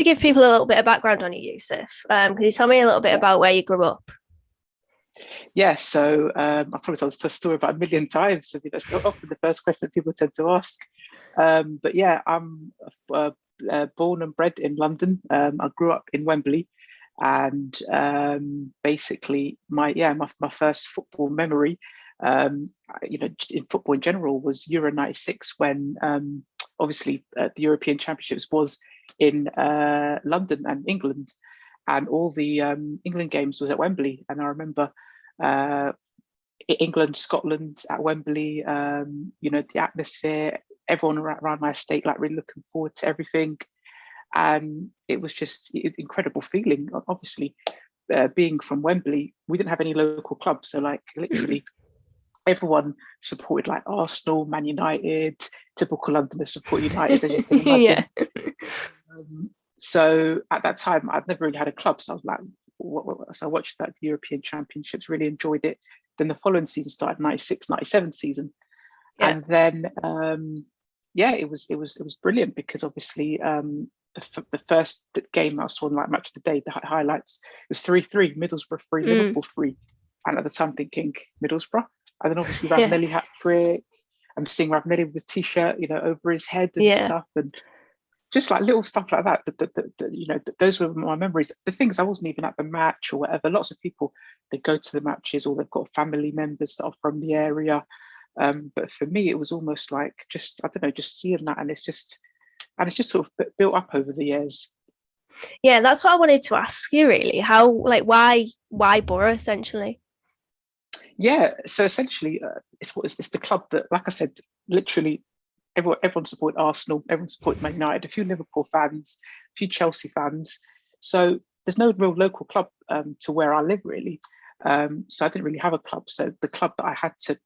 to give people a little bit of background on you, Yusuf, can you tell me a little bit about where you grew up? Yeah, so I've probably told this story about a million times. So that's often the first question that people tend to ask. But yeah, I'm born and bred in London. I grew up in Wembley, and basically my first football memory, in football in general, was Euro '96 when obviously the European Championships was in London and England, and all the England games was at Wembley. And I remember England, Scotland at Wembley, the atmosphere, everyone around my estate, like really looking forward to everything. And it was just an incredible feeling. Obviously, being from Wembley, we didn't have any local clubs. So like literally everyone supported like Arsenal, Man United, typical Londoners support United, as you can imagine. Yeah. So at that time, I'd never really had a club. So I was like, so I watched that European Championships, really enjoyed it. Then the following season started, '96, '97 season. Yeah. And then, it was brilliant because obviously the first game I saw in like Match of the Day, the highlights, it was 3-3, Middlesbrough 3, Liverpool 3. And at the time thinking Middlesbrough. And then obviously Ravanelli hat-trick. I'm seeing Ravanelli with his t-shirt, over his head and stuff. And just like little stuff like that, those were my memories. The things, I wasn't even at the match or whatever. Lots of people, they go to the matches or they've got family members that are from the area. But for me, it was almost like just seeing that, and it's just sort of built up over the years. Yeah, that's what I wanted to ask you, really. How, like, why Boro, essentially? Yeah, so essentially, it's the club that, like I said, literally everyone supported Arsenal, everyone supported Man United, a few Liverpool fans, a few Chelsea fans. So there's no real local club to where I live, really. So I didn't really have a club. So the club that I had to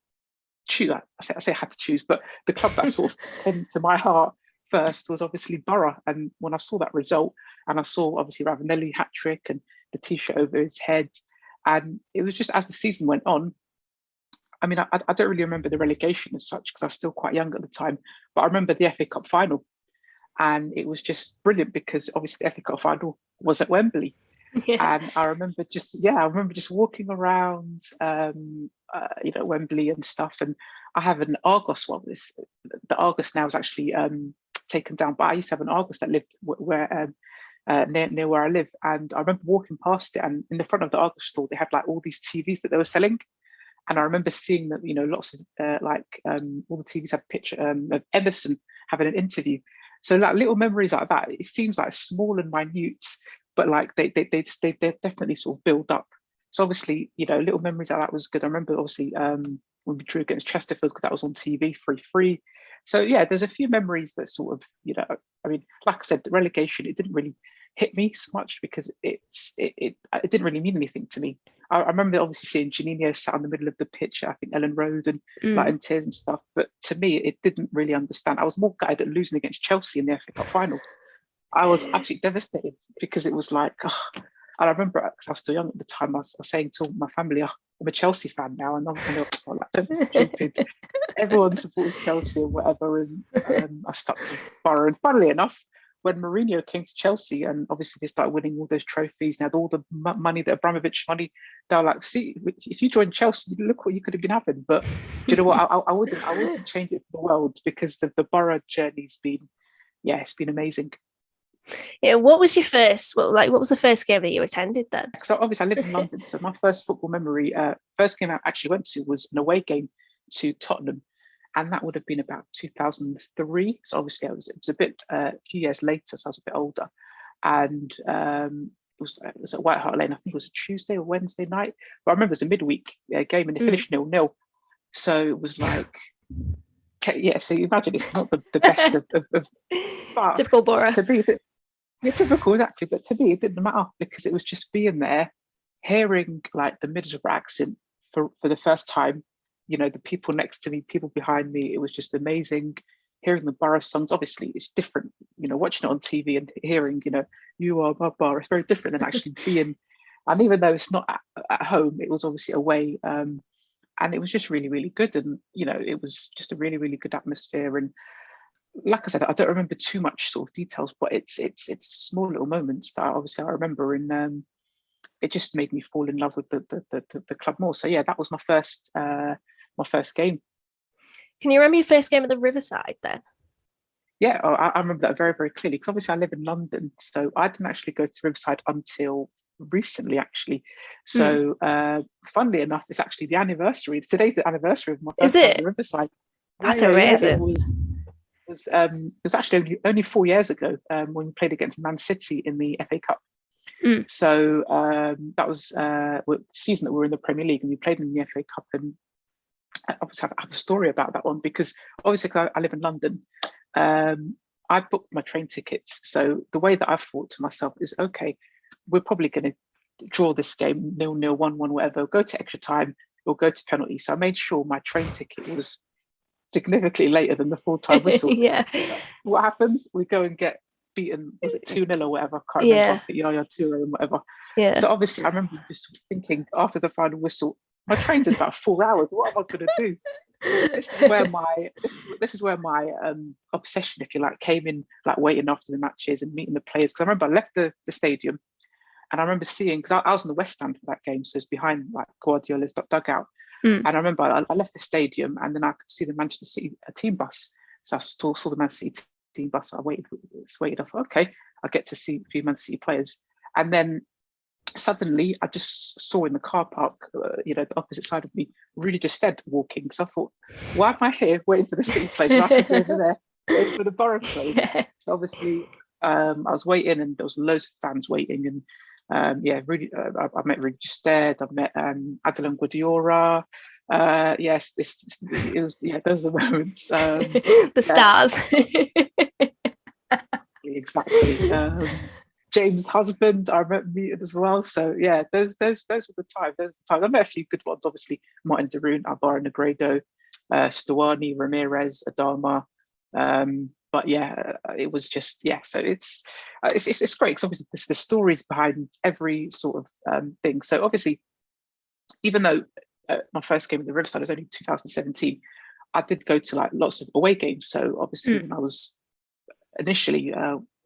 choose, I say I had to choose, but the club that sort of came to my heart first was obviously Boro. And when I saw that result, and I saw obviously Ravanelli hat-trick and the t-shirt over his head, and it was just, as the season went on, I mean, I don't really remember the relegation as such because I was still quite young at the time, but I remember the FA Cup final, and it was just brilliant because obviously the FA Cup final was at Wembley. Yeah. And I remember just walking around, Wembley and stuff. And I have an Argos one. The Argos now is actually taken down, but I used to have an Argos that lived near where I live. And I remember walking past it, and in the front of the Argos store, they had like all these TVs that they were selling. And I remember seeing that, lots of all the TVs had a picture of Emerson having an interview. So like little memories like that, it seems like small and minute, but like they definitely sort of build up. So obviously, little memories like that was good. I remember obviously when we drew against Chesterfield, because that was on TV, 3-3. So yeah, there's a few memories that sort of, I mean, like I said, the relegation, it didn't really hit me so much because it didn't really mean anything to me. I remember obviously seeing Janino sat in the middle of the pitch, I think Ellen Road, and like in tears and stuff. But to me, it didn't really understand. I was more gutted at losing against Chelsea in the FA Cup final. I was absolutely devastated because it was like, and I remember, because I was still young at the time, I was saying to my family, I'm a Chelsea fan now, and I'm like, don't be stupid. Everyone supports Chelsea or whatever, and I stuck with Boro. And funnily enough, when Mourinho came to Chelsea, and obviously they started winning all those trophies, and had all the money, the Abramovich money, they were like, see, if you joined Chelsea, look what you could have been having. But do you know what? I wouldn't change it for the world, because the Boro journey's been, it's been amazing. Yeah, what was your first? What was the first game that you attended then? Because obviously I live in London, so my first football memory, first game I actually went to was an away game to Tottenham, and that would have been about 2003. So obviously it was a bit a few years later, so I was a bit older, and it was at White Hart Lane. I think it was a Tuesday or Wednesday night, but I remember it was a midweek game, and it finished 0-0. So it was like, yeah. So you imagine it's not the best of typical Boro. Typical, exactly. But to me, it didn't matter, because it was just being there, hearing like the Middlesbrough accent for the first time. The people next to me, people behind me. It was just amazing. Hearing the Boro songs, obviously, it's different. Watching it on TV and hearing, you are my Boro. It's very different than actually being. And even though it's not at home, it was obviously away. And it was just really, really good. And it was just a really, really good atmosphere. And like I said, I don't remember too much sort of details, but it's small little moments that obviously I remember, and it just made me fall in love with the club more. So yeah, that was my first game. Can you remember your first game at the Riverside then? Yeah, I remember that very, very clearly, because obviously I live in London, so I didn't actually go to Riverside until recently, actually. Mm. So, funnily enough, it's actually the anniversary. Today's the anniversary of my Is first time at it? the Riverside. That's Yeah. It amazing. was actually only 4 years ago, when we played against Man City in the FA Cup. Mm. So that was the season that we were in the Premier League, and we played in the FA Cup. And I obviously have a story about that one, because obviously I live in London. I booked my train tickets. So the way that I thought to myself is, okay, we're probably going to draw this game 0-0, 1-1, whatever, go to extra time or go to penalty. So I made sure my train ticket was significantly later than the full-time whistle. Yeah. What happens? We go and get beaten, was it 2-0 or whatever? I can't remember. Yeah. I think yeah, 2-0 and whatever. Yeah. So obviously I remember just thinking after the final whistle, my train's in about 4 hours. What am I going to do? This is where my obsession, if you like, came in, like waiting after the matches and meeting the players. Because I remember I left the stadium, and I remember seeing, because I was in the West Stand for that game, so it's behind like Guardiola's dugout. Mm. And I remember I left the stadium, and then I could see the Manchester City team bus. So I still saw the Man City team bus. I waited. I thought, okay, I get to see a few Man City players, and then suddenly I just saw in the car park, the opposite side of me, really just dead walking. So I thought, why am I here waiting for the City players when I could be over there waiting for the Boro players? Yeah. So obviously, I was waiting, and there was loads of fans waiting, and really, I met Really Stead, I met Adelan Guardiola. Yes, it was, yeah, those are the moments. The stars. Exactly. James' husband, I remember meeting as well. So yeah, those were the times. Those were the times. I met a few good ones, obviously. Martin Darun, Alvaro Negredo, Stuani, Ramirez, Adama. But yeah, it was just, yeah. So it's great, because obviously there's the stories behind every sort of thing. So obviously, even though my first game at the Riverside was only 2017, I did go to like lots of away games. So obviously, when I was initially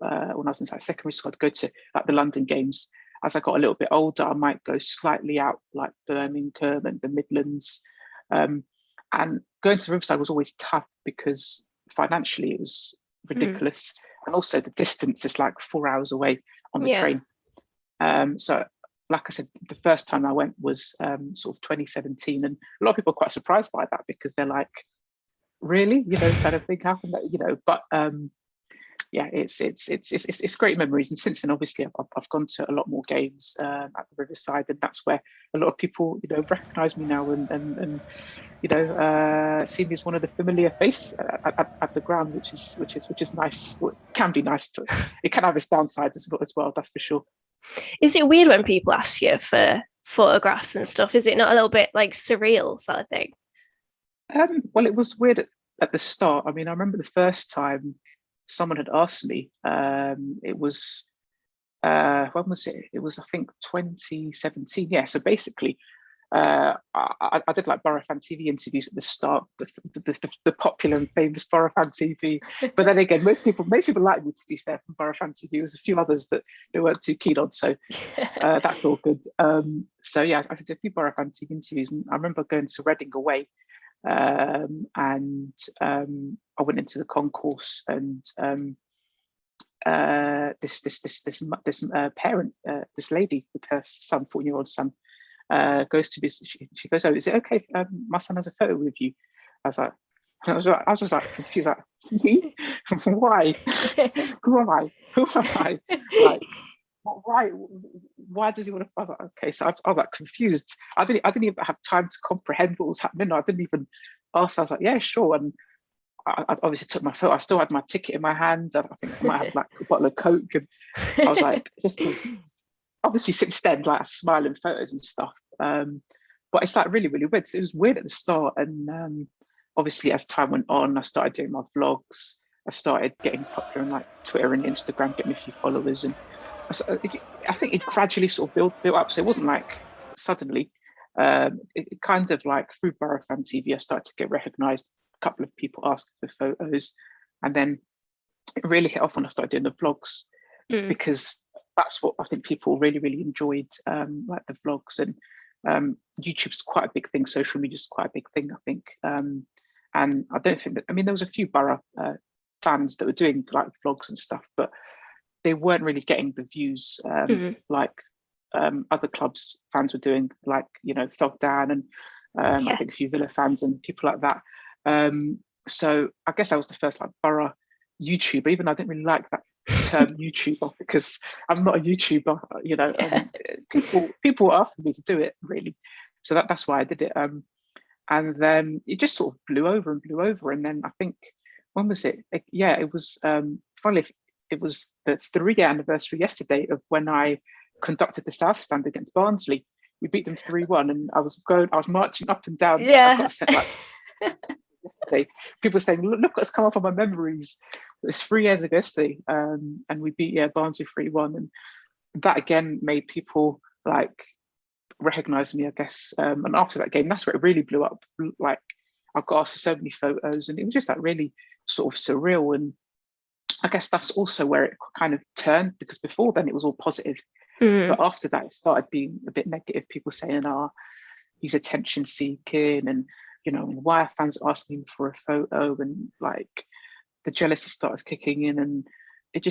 when I was in secondary school, I'd go to like the London games. As I got a little bit older, I might go slightly out, like Birmingham and the Midlands. And going to the Riverside was always tough, because financially it was ridiculous, and also the distance is like 4 hours away on the train. So like I said, the first time I went was sort of 2017, and a lot of people are quite surprised by that, because they're like, really, kind of thing happened, but yeah, it's great memories. And since then, obviously, I've gone to a lot more games at the Riverside, and that's where a lot of people, recognise me now, and see me as one of the familiar face at the ground, which is nice. It can be nice. It can have its downsides as well. That's for sure. Is it weird when people ask you for photographs and stuff? Is it not a little bit like surreal sort of thing? Well, it was weird at the start. I mean, I remember the first time someone had asked me. It was when was it? It was, I think, 2017. Yeah. So basically, I did like Boro Fan TV interviews at the start, the popular and famous Boro Fan TV. But then again, most people like me, to be fair, from Boro Fan TV. There was a few others that they weren't too keen on, so that's all good. So yeah, I did a few Boro Fan TV interviews, and I remember going to Reading away, and I went into the concourse, and this parent, this lady with her son, 14-year-old son, goes to this. She goes, "Oh, is it okay if my son has a photo with you?" I was just like confused, like, me? Why? Who am I? Who am I? Like, why does he want to? I was like, okay, so I was like confused. I didn't even have time to comprehend what was happening. I didn't even ask. I was like, yeah, sure. And I obviously took my photo. I still had my ticket in my hand. I think I might have like a bottle of Coke, and I was like, just obviously since then, like, I smile in photos and stuff. But it's like really, really weird. So it was weird at the start, and obviously as time went on, I started doing my vlogs. I started getting popular on like Twitter and Instagram, getting a few followers, and I think it gradually sort of built up. So it wasn't like suddenly. It kind of like through Boro Fan TV, I started to get recognised. A couple of people asked for photos, and then it really hit off when I started doing the vlogs, because that's what I think people really, really enjoyed, like the vlogs. And YouTube's quite a big thing. Social media is quite a big thing, I think. And I don't think that, I mean, there was a few Boro fans that were doing like vlogs and stuff, but they weren't really getting the views like other clubs fans were doing, like, you know, Thog Dan and I think a few Villa fans and people like that. So I guess I was the first like Boro YouTuber, even though I didn't really like that term YouTuber, because I'm not a YouTuber, you know. People were after me to do it, really. So that's why I did it. And then it just sort of blew over and blew over. And then I think, when was it? Yeah, it was, finally, it was the 3-year anniversary yesterday of when I conducted the South Stand against Barnsley. We beat them 3-1, and I was marching up and down. Yeah. I got sent like yesterday. People saying, look what's come off of my memories. It's 3 years ago yesterday, and we beat Barnsley 3-1, and that again made people like recognize me, I guess. And after that game, that's where it really blew up. Like, I got asked for so many photos, and it was just like really sort of surreal. And I guess that's also where it kind of turned, because before then it was all positive. But after that, it started being a bit negative. People saying, he's attention seeking, and, you know, why are fans asking him for a photo? And like the jealousy started kicking in, and it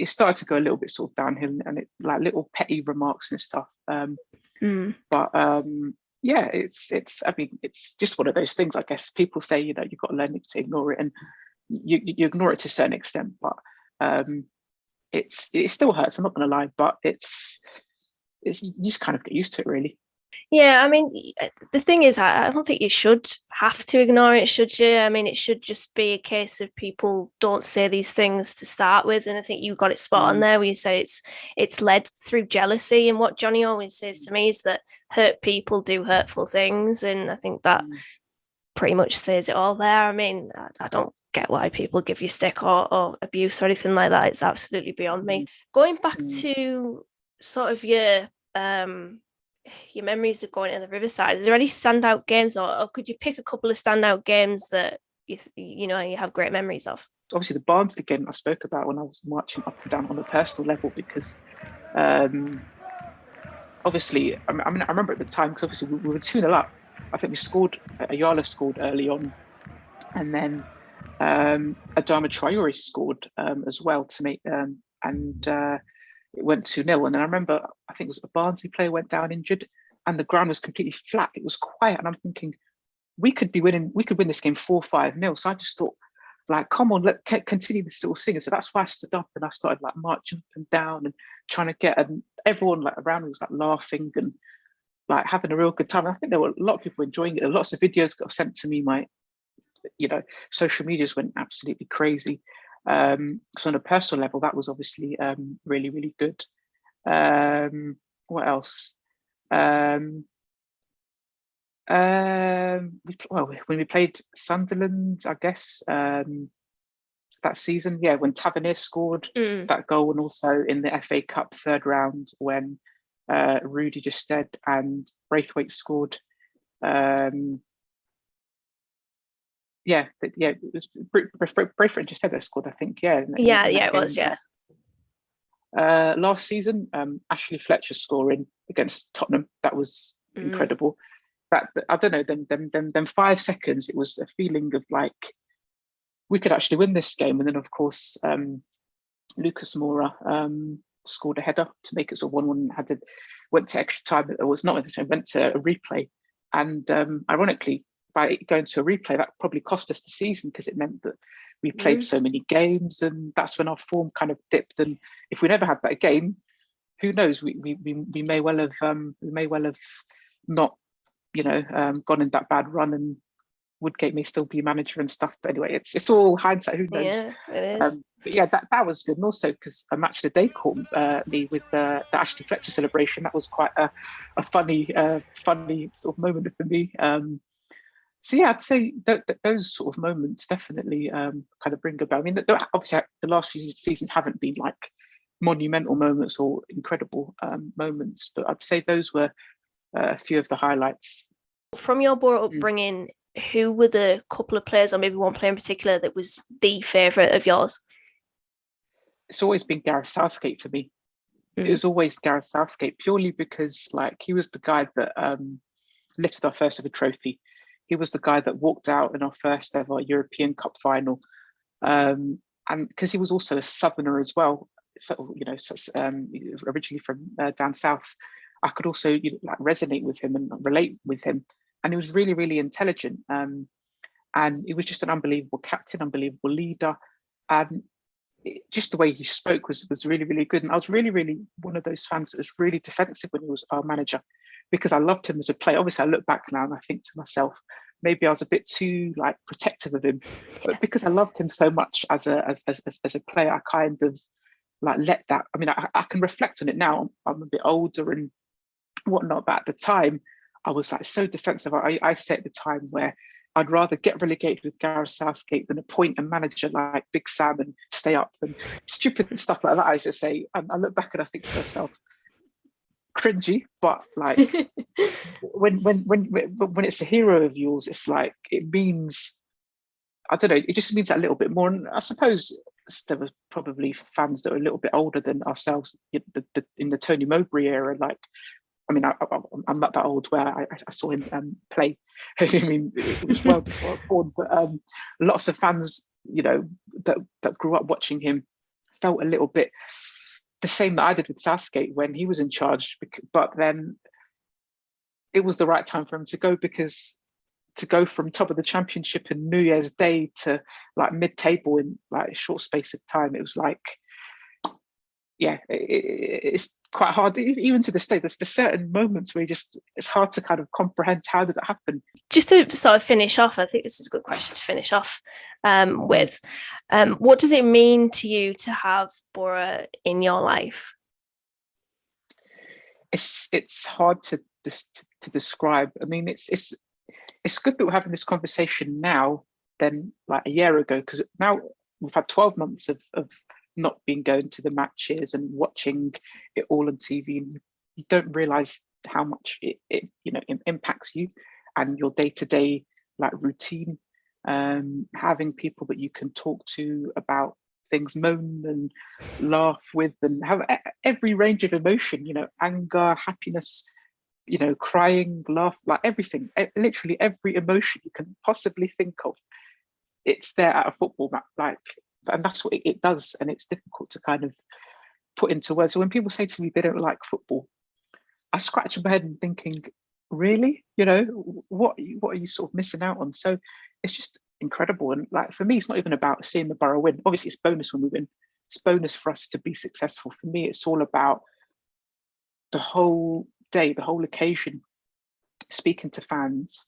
started to go a little bit sort of downhill, and it like little petty remarks and stuff. But yeah, it's I mean, it's just one of those things, I guess. People say, you know, you've got to learn to ignore it, and you ignore it to a certain extent, but it still hurts, I'm not going to lie, but it's you just kind of get used to it, really. Yeah, I mean, the thing is, I don't think you should have to ignore it, should you? I mean, it should just be a case of people don't say these things to start with. And I think you got it spot on there where you say it's led through jealousy. And what Johnny always says to me is that hurt people do hurtful things. And I think that pretty much says it all there. I mean, I don't get why people give you stick or abuse or anything like that. It's absolutely beyond me. Going back to sort of your memories of going to the Riverside, is there any standout games, or could you pick a couple of standout games that you know you have great memories of? Obviously, the Barnsley game I spoke about, when I was marching up and down on a personal level, because obviously, I mean, I remember at the time, because obviously we were 2-0 up. I think we scored, Ayala scored early on, and then Adama Traore scored as well to make, and it went 2-0. And then I remember, I think it was a Barnsley player went down injured, and the ground was completely flat. It was quiet, and I'm thinking we could win this game 4-5-0. So I just thought, like, come on, let's continue this little singing. So that's why I stood up and I started like marching up and down and trying to get, and everyone like around me was like laughing and like having a real good time. And I think there were a lot of people enjoying it. Lots of videos got sent to me. My, you know, social medias went absolutely crazy. So on a personal level, that was obviously really, really good. What else? When we played Sunderland, I guess, that season, yeah, when Tavernier scored that goal, and also in the FA Cup third round when Rudy Gestede and Braithwaite scored. It was Braithwaite and Gestede scored, I think. It was. Last season, Ashley Fletcher scoring against Tottenham, that was incredible. That, I don't know, then 5 seconds, it was a feeling of like we could actually win this game. And then of course Lucas Moura scored a header to make it sort of 1-1. Went to extra time. It was not extra time, went to a replay, and ironically, by going to a replay, that probably cost us the season, because it meant that we played so many games, and that's when our form kind of dipped. And if we never had that game, who knows? We may well have not, you know, gone in that bad run, and Woodgate may still be manager and stuff. But anyway, it's all hindsight. Who knows? Yeah, it is. But yeah, that was good. And also because a Match of the Day caught me with the Ashley Fletcher celebration. That was quite a funny sort of moment for me. So yeah, I'd say those sort of moments definitely kind of ring about. I mean, obviously the last few seasons haven't been like monumental moments or incredible moments, but I'd say those were a few of the highlights. From your Boro upbringing, who were the couple of players, or maybe one player in particular, that was the favourite of yours? it's always been Gareth Southgate for me. It Mm. was always Gareth Southgate, purely because like he was the guy that lifted our first ever trophy. He was the guy that walked out in our first ever European Cup final, and because he was also a Southerner as well, so originally from down south, I could also like resonate with him and relate with him. And he was really, really intelligent, and he was just an unbelievable captain, unbelievable leader, and just the way he spoke was really, really good. And I was really, really one of those fans that was really defensive when he was our manager, because I loved him as a player. Obviously, I look back now and I think to myself, maybe I was a bit too like protective of him, but because I loved him so much as a player, I kind of like let that. I mean, I can reflect on it now. I'm a bit older and whatnot, but at the time, I was like so defensive. I say at the time where I'd rather get relegated with Gareth Southgate than appoint a manager like Big Sam and stay up and stupid stuff like that. I used to say, and I look back and I think to myself, cringy, but like when it's a hero of yours, it's like it means, I don't know, it just means that a little bit more. And I suppose there were probably fans that were a little bit older than ourselves in the Tony Mowbray era. Like, I mean, I'm not that old where I saw him play. I mean, it was well before I was born, but lots of fans, that grew up watching him felt a little bit the same that I did with Southgate when he was in charge. But then it was the right time for him to go, because to go from top of the championship in New Year's Day to like mid-table in like a short space of time, it was like, yeah, it's quite hard. Even to this day, there's certain moments where it's hard to kind of comprehend how did that happen. Just to sort of finish off, I think this is a good question to finish off with. What does it mean to you to have Boro in your life? It's hard to describe. I mean, it's good that we're having this conversation now than like a year ago, because now we've had 12 months of not being going to the matches and watching it all on TV, and you don't realize how much it impacts you and your day-to-day like routine. Having people that you can talk to about things, moan and laugh with, and have every range of emotion, anger, happiness, crying, laugh, like everything, literally every emotion you can possibly think of, it's there at a football match. Like, and that's what it does, and it's difficult to kind of put into words. So when people say to me they don't like football, I scratch my head and thinking, really, what are you sort of missing out on? So it's just incredible. And like for me, it's not even about seeing the Borough win. Obviously, it's bonus when we win. It's bonus for us to be successful. For me, it's all about the whole day, the whole occasion, speaking to fans,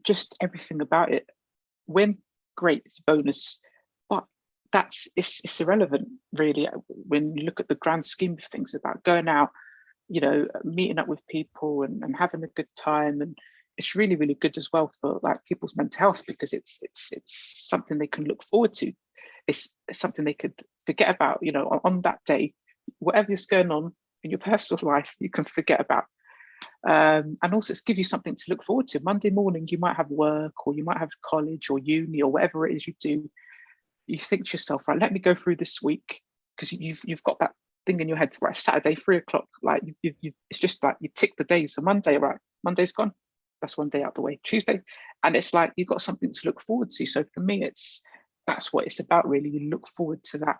just everything about it. Win, great, it's a bonus, but it's irrelevant really when you look at the grand scheme of things. About going out, meeting up with people and having a good time, and it's really, really good as well for like people's mental health, because it's something they can look forward to. It's something they could forget about, on that day, whatever is going on in your personal life, you can forget about. And also it gives you something to look forward to. Monday morning, you might have work, or you might have college or uni or whatever it is you do. You think to yourself, right, let me go through this week, because you've got that thing in your head, right, Saturday, 3:00, like it's just like you tick the days. So Monday, right, Monday's gone. That's one day out the way. Tuesday, and it's like you've got something to look forward to. So for me, that's what it's about, really. You look forward to that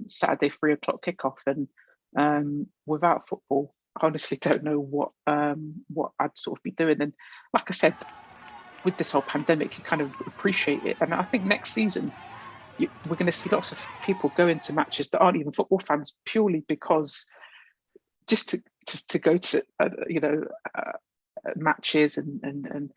Saturday 3:00 kickoff, and without football, I honestly don't know what I'd sort of be doing. And like I said, with this whole pandemic, you kind of appreciate it. And I think next season we're going to see lots of people go into matches that aren't even football fans, purely because just to go to matches, and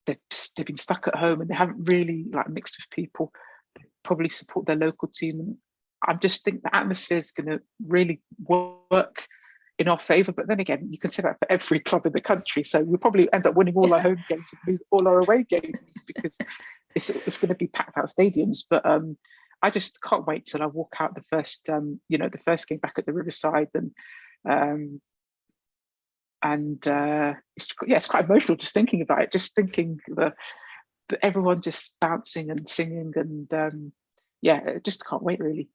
they've been stuck at home and they haven't really like mixed with people. They probably support their local team, and I just think the atmosphere is going to really work in our favour. But then again, you can say that for every club in the country. So we'll probably end up winning all our home games and lose all our away games, because it's going to be packed out stadiums. But I just can't wait till I walk out the first game back at the Riverside, and it's quite emotional just thinking about it. Just thinking that everyone just bouncing and singing, and yeah, just can't wait really.